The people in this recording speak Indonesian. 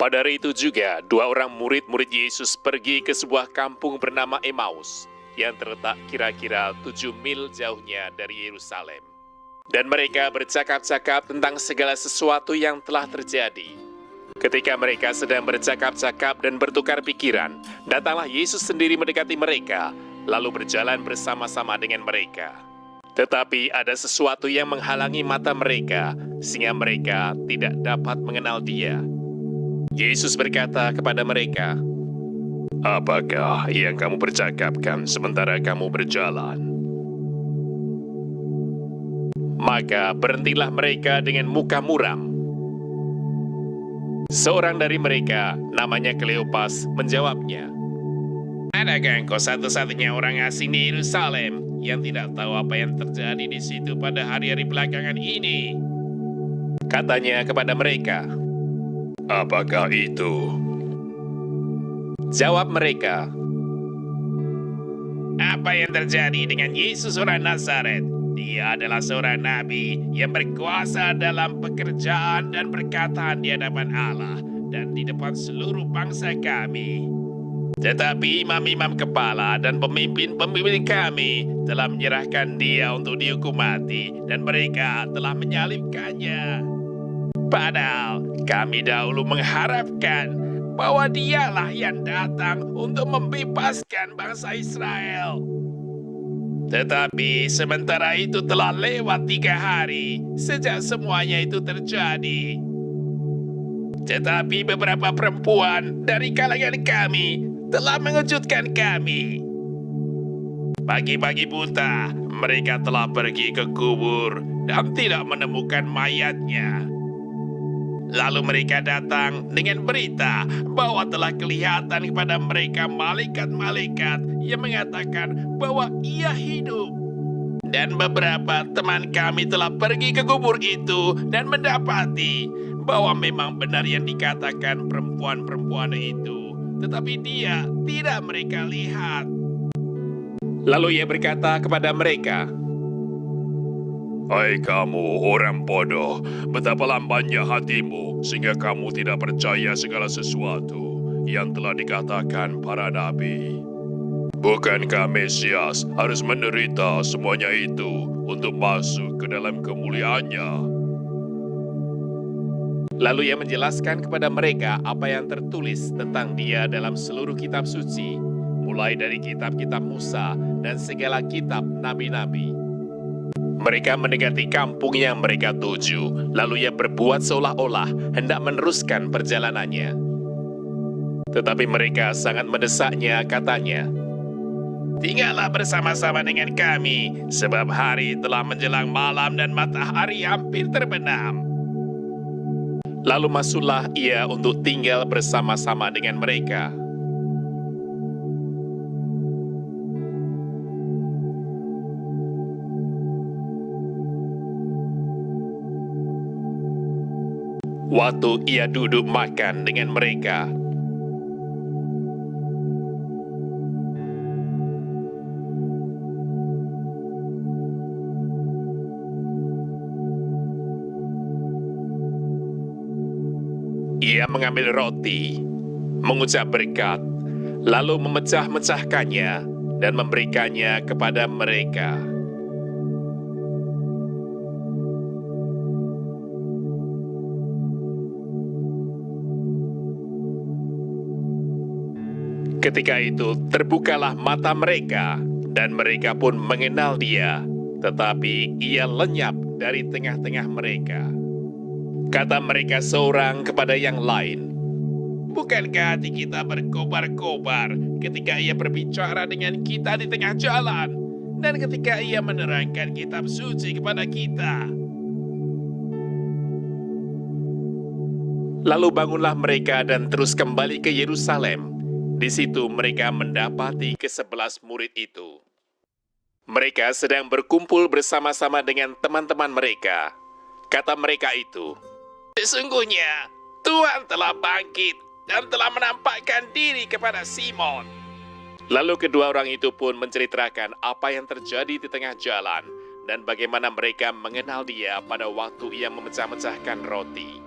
Pada hari itu juga, dua orang murid-murid Yesus pergi ke sebuah kampung bernama Emmaus, yang terletak kira-kira 7 mil jauhnya dari Yerusalem. Dan mereka bercakap-cakap tentang segala sesuatu yang telah terjadi. Ketika mereka sedang bercakap-cakap dan bertukar pikiran, datanglah Yesus sendiri mendekati mereka, lalu berjalan bersama-sama dengan mereka. Tetapi ada sesuatu yang menghalangi mata mereka, sehingga mereka tidak dapat mengenal Dia. Yesus berkata kepada mereka, "Apakah yang kamu percakapkan sementara kamu berjalan?" Maka berhentilah mereka dengan muka muram. Seorang dari mereka, namanya Kleopas, menjawabnya, "Adakah engkau satu-satunya orang asing di Yerusalem yang tidak tahu apa yang terjadi di situ pada hari-hari belakangan ini?" Katanya kepada mereka, "Apakah itu?" Jawab mereka, "Apa yang terjadi dengan Yesus orang Nazaret? Dia adalah seorang nabi yang berkuasa dalam pekerjaan dan perkataan di hadapan Allah dan di depan seluruh bangsa kami. Tetapi imam-imam kepala dan pemimpin-pemimpin kami telah menyerahkan dia untuk dihukum mati dan mereka telah menyalibkannya. Padahal kami dahulu mengharapkan bahwa dialah yang datang untuk membebaskan bangsa Israel. Tetapi sementara itu telah lewat 3 hari sejak semuanya itu terjadi. Tetapi beberapa perempuan dari kalangan kami telah mengejutkan kami. Pagi-pagi buta, mereka telah pergi ke kubur dan tidak menemukan mayatnya. Lalu mereka datang dengan berita bahwa telah kelihatan kepada mereka malaikat-malaikat yang mengatakan bahwa ia hidup. Dan beberapa teman kami telah pergi ke kubur itu dan mendapati bahwa memang benar yang dikatakan perempuan-perempuan itu. Tetapi dia tidak mereka lihat." Lalu ia berkata kepada mereka, "Hai kamu orang bodoh, betapa lambannya hatimu sehingga kamu tidak percaya segala sesuatu yang telah dikatakan para nabi. Bukankah Mesias harus menderita semuanya itu untuk masuk ke dalam kemuliaannya?" Lalu ia menjelaskan kepada mereka apa yang tertulis tentang Dia dalam seluruh kitab suci, mulai dari kitab-kitab Musa dan segala kitab nabi-nabi. Mereka mendekati kampung yang mereka tuju, lalu ia berbuat seolah-olah hendak meneruskan perjalanannya. Tetapi mereka sangat mendesaknya, katanya, "Tinggallah bersama-sama dengan kami, sebab hari telah menjelang malam dan matahari hampir terbenam." Lalu masuklah ia untuk tinggal bersama-sama dengan mereka. Waktu ia duduk makan dengan mereka, ia mengambil roti, mengucap berkat, lalu memecah-mecahkannya dan memberikannya kepada mereka. Ketika itu terbukalah mata mereka, dan mereka pun mengenal Dia, tetapi Ia lenyap dari tengah-tengah mereka. Kata mereka seorang kepada yang lain, "Bukankah hati kita berkobar-kobar ketika Ia berbicara dengan kita di tengah jalan, dan ketika Ia menerangkan kitab suci kepada kita?" Lalu bangunlah mereka dan terus kembali ke Yerusalem. Di situ mereka mendapati ke-11 murid itu. Mereka sedang berkumpul bersama-sama dengan teman-teman mereka. Kata mereka itu, "Sesungguhnya Tuhan telah bangkit dan telah menampakkan diri kepada Simon." Lalu kedua orang itu pun menceritakan apa yang terjadi di tengah jalan dan bagaimana mereka mengenal Dia pada waktu Ia memecah-mecahkan roti.